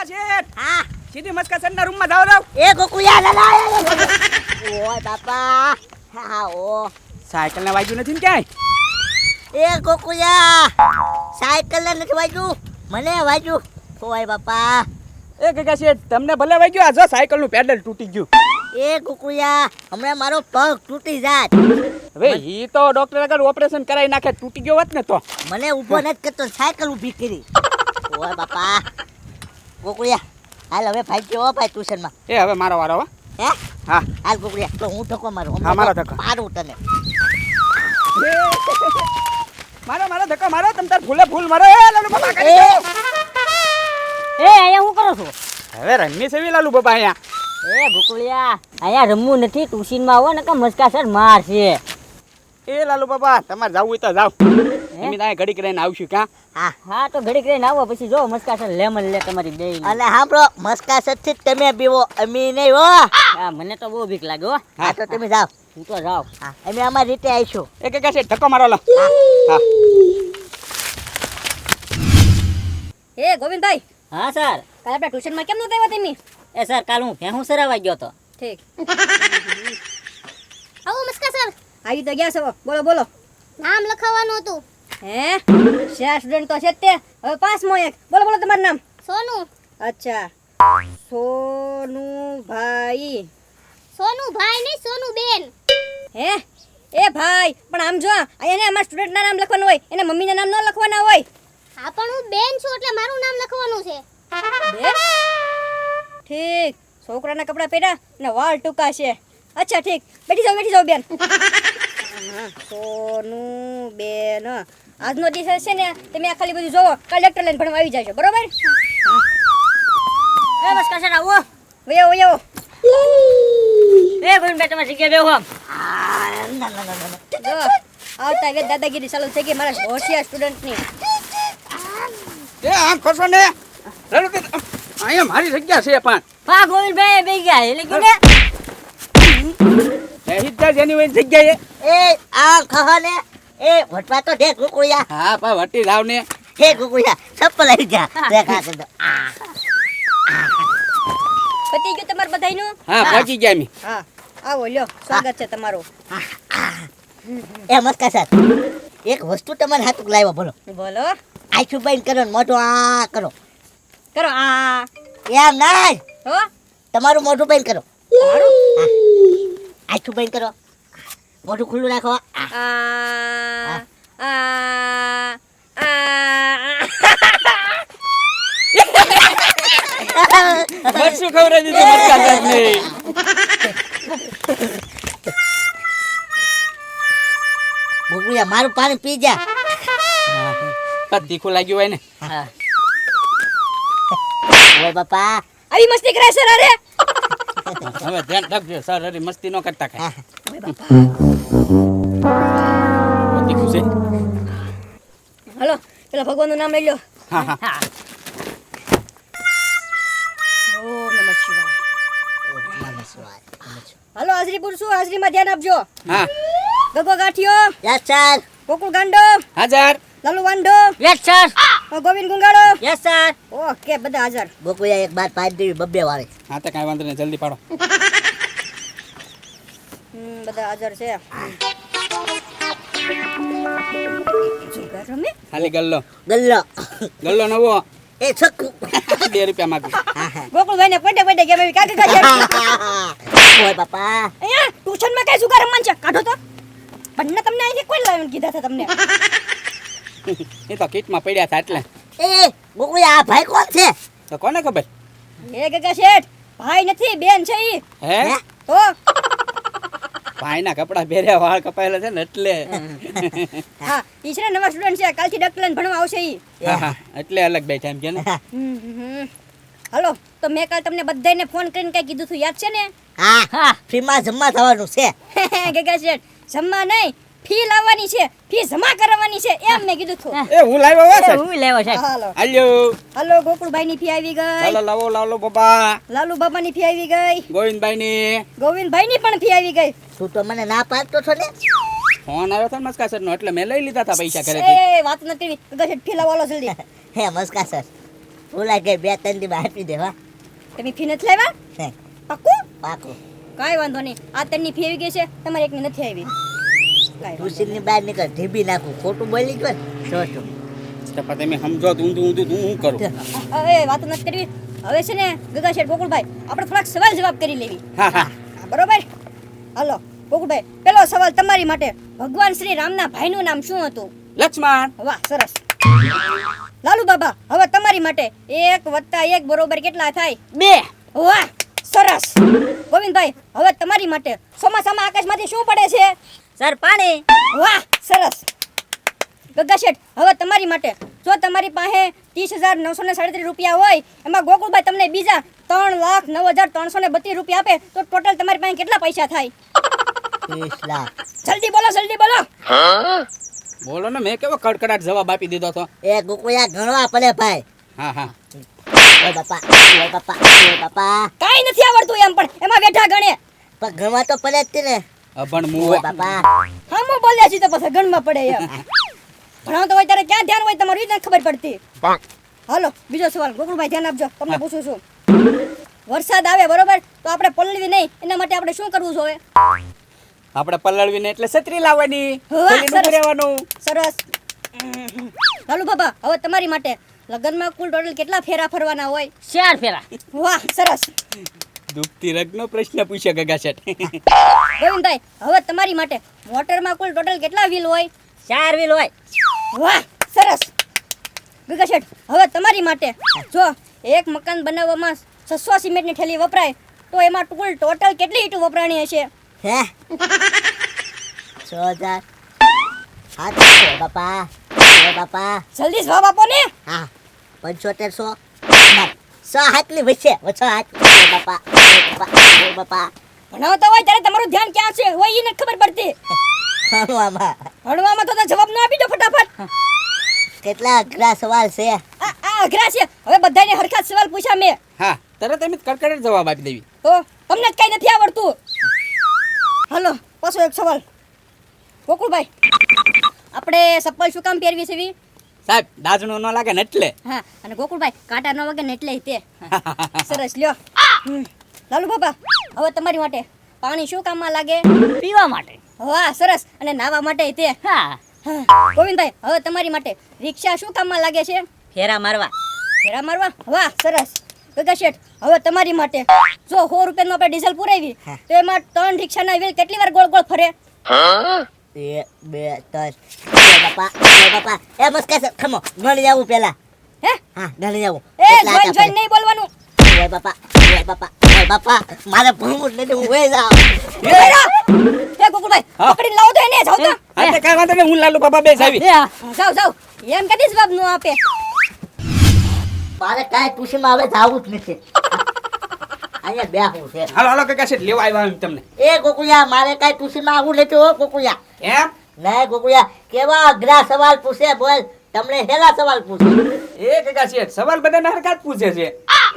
શેઠ હા સીધી મસ્કા સરના રૂમમાં જાવ જાવ. એ ગોકુયા લાલા ઓય બાપા હા ઓ સાયકલ ને વાગ્યું નથી ને ક્યાંય? એ ગોકુયા સાયકલ ને નથી વાગ્યું મને વાગ્યું ઓય બાપા એ કાકા શેઠ તમને ભલે વાગ્યું, આ જો સાયકલ નું પેડલ તૂટી ગયું. એ ગોકુયા હમણાં મારો પગ તૂટી જાત હવે ઈ તો ડોક્ટર આગળ ઓપરેશન કરાવી નાખે, તૂટી ગયો હોત ને તો. મને ઊભો નથી કરતો સાયકલ ઊભી કરી ઓય બાપા ગોકુયા હાલ હવે ભાઈ ગયો ભાઈ ટ્યુશનમાં. એ હવે મારો વારો હો. હે હા હાલ ગોકુયા તો હું ધક્કો મારું હા, મારો ધક્કો. મારું તને મારો મારો ધક્કો મારો, તમ તાર ફૂલે ફૂલ મારો. એ લાલુ બાબા કરી એ દો. અહીંયા હું કરો છો? હવે રમી સેવી લાલુ બાબા અહીંયા. એ ગોકુળિયા અહીંયા રમવું નથી ટ્યુશનમાં આવો ને કે મસ્કા સર માર છે. એ લાલુ બાબા તમારે જાવું હોય તો જાવ, એમ ત્યાં ઘડીક રહીને આવશું. ક્યાં? હા હા તો ઘડીક રહીને આવો પછી જો મસ્કા સર લેમન લે તમારી બે અને સાંભળો મસ્કા સર થી તમે પીવો અમે નહીં હો. હા મને તો બહુ બીક લાગે હો. હા તો તમે જાઓ હું તો જાઉં. હા અમે અમારી રીતે આવીશું. એ કાકા શેઠ ધક્કો મારો લો. હા એ ગોવિંદભાઈ, હા સર. કાલે આપણે ટ્યુશનમાં કેમ નહોતા આવ્યા તમે? એ સર કાલ હું ભેહું સરાવા ગયો તો. ઠીક. આવો મસ્કા સર. આવી તો ગયા છો. બોલો બોલો. નામ લખાવવાનું હતું. હે? શા સ્ટુડન્ટ તો છે જ તે. હવે પાસમો એક. બોલો બોલો તમારું નામ. સોનું. અચ્છા. સોનુભાઈ. સોનુભાઈ નહીં સોનુબેન. હે? એ ભાઈ, પણ આમ જો અહીંયા અમારા સ્ટુડન્ટના નામ લખવાનું હોય, એના મમ્મીના નામ ન લખવાના હોય. હા પણ હું બેન છું એટલે મારું નામ લખવાનું છે. બેન? ઠીક. છોકરાના કપડાં પહેર્યા ને વાળ ટૂંકા છે. અચ્છા ઠીક. બેઠી જાઓ બેન. સોનું બેન. આજનો દિવસ છે ને તમે આ ખાલી બધું જોવો, કાલે લેક્ચર લઈને ભણવા આવી જજો, બરોબર? એ મસ્કા સર આવો. વયો વયો. એ ગોવિંદભાઈ તમે જગ્યા બેહો. જો આવતા વેદ દાદાગીરી ચાલુ થઈ ગઈ મારા હોશિયાર સ્ટુડન્ટની. એ આમ ખોસો ને લાલુ કે અહીંયા મારી જગ્યા છે પણ હા ગોવિંદભાઈ બે ગયા એટલે કે ને એ હિદ્દા જેની હોય જગ્યાએ. એ આ ખહા ને એ વટવા તો દે ગોકુળિયા. હા પા વટી જાવ ને. હે ગોકુળિયા ચપ્પલ આવી જા દેખા કર દો. પતી ગયું તમારે બધાયનું? હા પહોંચી ગયા અમે. હા આવો લ્યો, સ્વાગત છે તમારું. એ મસ્કા સર એક વસ્તુ તમારે હાથું લાવ્યો બોલો. બોલો. આખું બંધ કરો ને મોઢું આ કરો. કરો આ. એમ નહીં હો તમારું મોઢું બંધ કરો. મારું આખું બંધ કરો મોઢું ખુલ્લું રાખો. આ આ આ મરચું ખવડાવી દીધું મરચા સાહેબને. ગોકુળિયા મારું પાણી પી જા. પણ તીખું લાગ્યું હોય ને. ઓય બાપા આવી મસ્તી કરે સર અરે. હવે ધ્યાન રાખજો સર, અરે મસ્તી ન કરતા કાંઈ. તીખું છે. હાલો પેલા ભગવાનનું નામ લઈ લો. હા હા ઓમ નમઃ શિવાય. હાલો હાજરી પૂરશું, હાજરીમાં ધ્યાન આપજો. હા ગગો ગાંઠિયો, યસ સર. ગોકુળ ગાંડો, હાજર. લાલુ વાંઢો, યસ સર. ગોવિંદ ગુંગાળો. Yes sir. ઓકે બધા હાજર. ગોકુળિયા એક બાર પાડી દેવી બબ્બે વાળી. હા તો કાંઈ વાંધો નહીં, જલ્દી પાડો. બધા હાજર છે. જુગાર રમે? ખાલી ગલ્લો ગલ્લો ગલ્લો નવો. એ છક્કુ. 2 રૂપિયા માંગુ. ગોકુળભાઈ ને પડે કેમ એવી કાકા કાકા. ઓય બાપા અહીંયા ટ્યુશનમાં કઈ જુગાર રમવાનું છે? કાઢો તો. બંને તમને અહીંથી કોઈ લાવીને કીધા હતા તમને? એ તો કીટમાં પડ્યા હતા એટલે. એ ગોકુળિયા આ ભાઈ કોણ છે? તો કોને ખબર? એ ગગા શેઠ ભાઈ નથી બેન છે ઈ. હે તો ભાઈના કપડા પહેર્યા, વાળ કપાયેલા છે ને એટલે. હા ઈ છે ને નવા સ્ટુડન્ટ છે, કાલથી ડક લઈને ભણવા આવશે ઈ. હા હા એટલે અલગ બેઠા એમ કે ને. હાલો તો મેં કાલ તમને બધાયને ફોન કરીને કઈ કીધું હતું યાદ છે ને? હા હા ફ્રીમાં જમવા થવાનું છે. ગગા શેઠ જમવા નહીં ફી લાવવાની છે, ફી જમા કરવાની છે એમ મેં કીધું હતું. એ હું લાવ્યો હો સર. હું લેવો છે. હાલો હાલ્યો. હાલો ગોકુળભાઈ ની ફી આવી ચાલો ગઈ, લાવો લાલો બાબા. લાલુ બાબા ની ફી આવી ગઈ, ગોવિંદભાઈ ની ગોવિંદભાઈ ની પણ ફી આવી ગઈ. તું તો મને ના પાડતો છો ને. ફોન આવ્યો હતો મસ્કા સર નો એટલે મેં લઈ લીધા હતા પૈસા ઘરેથી. એ વાત નથી કરવી. ગગા શેઠ ફી લાવો હાલો જલ્દી. હે મસ્કા સર ભૂલાઈ ગઈ 2-3 દી આપી દેવા તમે ફી નથી લાવ્યા હે પાક્કું પાકું કાંઈ વાંધો નહીં આ તનની ફી આવી ગઈ છે તમારે એકની નથી આવી કાંઈ વાંધો ટ્યુશનની બહાર નીકળ ઢીબી નાખું ખોટું બોલી ગયો ને જો તો પણ તમે સમજો તો ઊંધું હું કરું નહીં. હવે વાત નથી કરવી હવે છે ને ગગા શેઠ ગોકુળભાઈ આપણે થોડાક સવાલ જવાબ કરી લેવી હા હા હા, બરોબર હાલો ગોકુળભાઈ પેલો સવાલ તમારી માટે ભગવાન શ્રી રામના ભાઈનું નામ શું હતું લક્ષ્મણ વાહ સરસ લાલુ બાબા હવે તમારી માટે 1 + 1 બરોબર કેટલા થાય 2 વાહ સરસ ગોવિંદભાઈ હવે તમારી માટે ચોમાસામાં આકાશમાંથી શું પડે છે સર પાણી વાહ સરસ ગગા શેઠ હવે તમારી માટે જો તમારી પાસે 30,937 રૂપિયા હોય એમાં ગોકુળભાઈ તમને બીજા 3,09,332 રૂપિયા આપે તો ટોટલ તમારી પાસે કેટલા પૈસા થાય 30 લાખ જલ્દી બોલો બોલો ને મેં કેવો કડકડાટ જવાબ આપી દીધો તો એ ગોકુળિયા ગણવા પડે ભાઈ હા હા ઓય બાપા કાઈ નથી આવડતું એમ પણ એમાં બેઠા ગણે પણ ગણવા તો પડે જ તે ને અભણ ઓય મુવા બાપા હા હું બોલ્યા છીએ તો પછી ગણમાં પડે એમ ભણાવતો હોય ત્યારે ક્યાં ધ્યાન હોય તમારું ઈ જ નથી ખબર પડતી હાલો બીજો સવાલ ગોકુળભાઈ ધ્યાન આપજો તમને પૂછું છું વરસાદ આવે બરોબર તો આપણે પલળવી નહીં એના માટે આપણે શું કરવું જોઈએ આપણે પલળવીને એટલે છત્રી લાવવાની વાહ, ખોલીને ઊભું સરસ. રહેવાનું સરસ લાલુ બાબા હવે તમારી માટે લગ્નમાં કુલ ટોટલ કેટલા ફેરા ફરવાના હોય 4 ફેરા વાહ સરસ દુખતી રગનો પ્રશ્ન પૂછ્યો ગગા શેઠ ગોવિંદભાઈ હવે તમારી માટે મોટરમાં કુલ ટોટલ કેટલા વ્હીલ હોય 4 વ્હીલ હોય વાહ સરસ ગગા શેઠ હવે તમારી માટે જો એક મકાન બનાવવામાં 600 સિમેન્ટની થેલી વપરાય તો એમાં કુલ ટોટલ કેટલી ઈંટો વપરાણી હશે હે 6000 હા તો બાપા ઓય બાપા જલ્દી જવાબ આપો ને હા 7500 સો હાથની વચ્ચે ઓછો હાથ ઓય બાપા ભણાવતા હોય ત્યારે તમારું ધ્યાન ક્યાં છે હોય ઈ નથી ખબર પડતી આમાં ભણવામાં તો જવાબ ન આપી દો ફટાફટ કેટલા અઘરા સવાલ છે આ અઘરા છે હવે બધાને હરખા જ સવાલ પૂછ્યા મેં હા તરત એમ જ કડકડાટ જવાબ આપી દેવી તો તમને જ કઈ નથી આવડતું હાલો પાછો એક સવાલ ગોકુળભાઈ આપણે ચપ્પલ શું કામ પહેરવી છે સાહેબ દાજણું ન લાગે ને એટલે હા અને ગોકુળભાઈ કાંટા ન વાગે ને એટલે તે સરસ લ્યો લાલુ બાબા હવે તમારી માટે પાણી શું કામમાં લાગે પીવા માટે વાહ સરસ અને નાવા માટે તે હા ગોવિંદભાઈ હવે તમારી માટે રિક્ષા શું કામમાં લાગે છે ફેરા મારવા ફેરા મારવા વાહ સરસ ગગા શેઠ હવે તમારી માટે જો 100 રૂપિયાનું આપણે ડીઝલ પુરાવી તો એમાં 3 રિક્ષાના વ્હીલ કેટલી વાર ગોળ ગોળ ફરે 1 2 3 બાપા એ મસ્કા સર ખમો ગણી આવું પેલા હે હા ગણી આવું એ જોઈન નહીં બોલવાનું ઓય બાપા મારે ભણવું જ નથી હું વહી જાઉં એ ગોકુળભાઈ હા. પકડીને લાવો તો એને જાવ તો હા તે કાંઈ વાંધો નહીં હું લાલુ બાબા બે આવી જાવ એમ કદી જવાબ ન આપે મારે કાંઈ ટ્યુશનમાં હવે જાવું જ નથી અહીંયા બેહું છે હાલો હાલો ગગા શેઠ લેવા આવ્યા એમ તમને એ ગોકુળિયા મારે કાંઈ ટ્યુશનમાં આવું નથી હો ગોકુળિયા એમ નહીં ગોકુળિયા કેવા અઘરા સવાલ પૂછે બોલ તમને હેલા સવાલ પૂછે એ ગગા શેઠ સવાલ બધાને હરખા જ પૂછે છે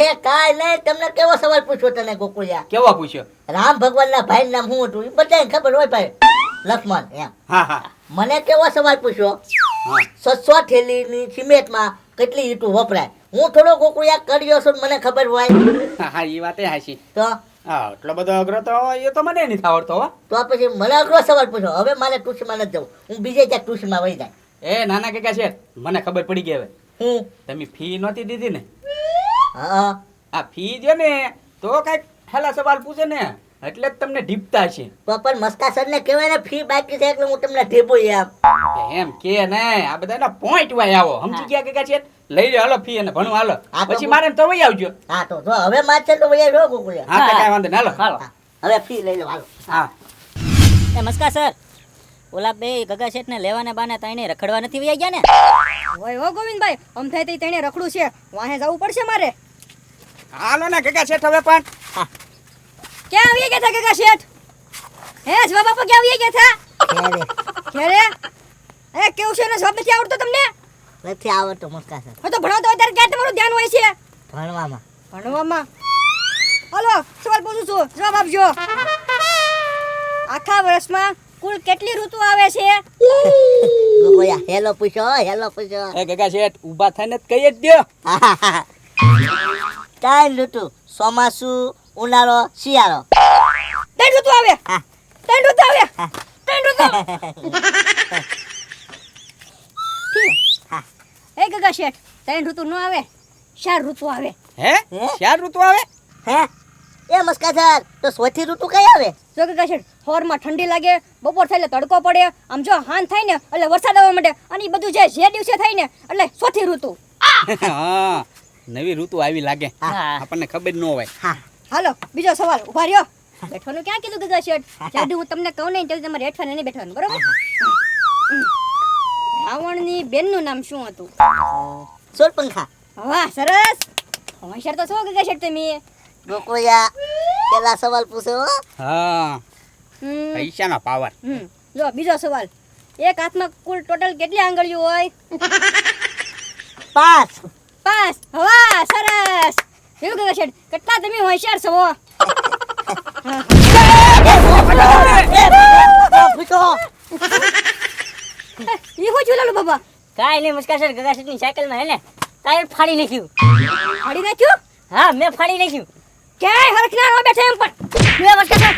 એ કાંઈ નહીં તમને કેવો સવાલ પૂછ્યો તને ગોકુળિયા કેવો પૂછ્યો રામ ભગવાનના ભાઈનું નામ શું હતું એ બધાને ખબર હોય ભાઈ લક્ષ્મણ એમ હા હા મને કેવો સવાલ પૂછ્યો હા 600 થેલીની સિમેન્ટમાં કેટલી ઈંટો વપરાય હું થોડો ગોકુળિયા કર્યો છું મને ખબર હોય હા હા એ વાતે હાચી તો હા એટલો બધો અઘરો તો એ તો મને નથી આવડતો હો તો પછી મને અઘરો સવાલ પૂછ્યો હવે મારે ટ્યુશનમાં નથી જવું હું બીજે ક્યાંક ટ્યુશનમાં વહી જાય એ નાના ગગા શેઠ મને ખબર પડી ગઈ હવે હું તમે ફી નહોતી દીધી ને હા આ ફી છે ને તો કાંઈક હેલા સવાલ પૂછે ને એટલે જ તમને ઢીપતા છે તો પણ મસ્કા સરને કહેવાય ને ફી બાકી છે એટલે હું તમને ઢેબું એમ એમ કે ને આ બધાના પોઈન્ટ વાય આવો સમજી ગયા ગગા શેઠ લઈ લો હાલો ફી અને ભણવા હાલો હા, તો પછી મારે તો વહી આવજો હા તો જો હવે માર છે તો વહી રહ્યો ગોકુળિયા હા તો કાંઈ વાંધો નહીં હાલો હા, હવે ફી લઈ લો હાલો હા એ મસ્કા સર ઓલા બે ગગા શેઠને લેવાને બાને તાઈને રખડવા નથી વયા ગયા ને ઓય ઓ ગોવિંદભાઈ આમ થાય તો તેને રખડું છે વાહે જવું પડશે મારે હાલો ને ગગા શેઠ હવે પણ ક્યાં આવી ગયા હતા ગગા શેઠ હે જવાબ આપો ક્યાં આવી ગયા હતા ક્યારે એ કેવું છે ને જવાબ નથી આવડતો તમને નથી આવડતો મસ્કા સર હવે તો ભણાવતો હોય ત્યારે ક્યાં તમારું ધ્યાન હોય છે ભણવામાં ભણવામાં હાલો સવાલ પૂછું છું જવાબ આપજો આખા વર્ષમાં કુલ કેટલી ઋતુ આવે છે ગોગોયા હેલો પૂછો હેલો પૂછો એ ગગા શેઠ ઊભા થઈને જ કહી જ દ્યો. ત્રણ ઋતુ ચોમાસું ઉનાળો શિયાળો ત્રણ ઋતુ આવે હા. ત્રણ ઋતુ આવે ત્રણ ઋતુ એ ગગા શેઠ ત્રણ ઋતુ ન આવે 4 ઋતુ આવે હે હે? 4 ઋતુ આવે? હે એ મસ્કાસર તો ચોથી ઋતુ કઈ આવે જો ગગા શેઠ સવારમાં ઠંડી લાગે બપોર થાય એટલે તડકો પડે આમ જો હાન થાય ને એટલે વરસાદ આવવા માંડે અને ઈ બધું જે દિવસે થાય ને એટલે ચોથી ઋતુ હા નવી ઋતુ આવી લાગે હા. આપણને ખબર ન હોય. હા હાલો બીજો સવાલ ઉભા રહ્યો બેઠવાનું ક્યાં કીધું ગગા શેઠ જ્યારે હું તમને કહું નહીં ત્યારે તમારે હેઠવાને નહીં બેઠવાનું બરોબર રાવણની બેનનું નામ શું હતું સોરપંખા વાહ સરસ હોશિયાર તો છો ગગા શેઠ તમે ગોગોયા પેલા સવાલ પૂછો હો. હા હમ, પૈસાનો પાવર. જો બીજો સવાલ એક હાથમાં કુલ ટોટલ કેટલી આંગળીઓ હોય 5 5 વાહ સરસ એવું ગગા શેઠ કેટલા તમે હોશિયાર છો પૂછો ઈ હું ચૂલાલું બાબા કાઈ નહીં મસ્કાસર ગગાસરની સાયકલમાં હે ને ટાયર ફાડી નાખ્યું ફાડી નાખ્યું હા મેં ફાડી નાખ્યું ક્યાંય હરખ ના બેઠા એમ પણ મેં મસ્કાસર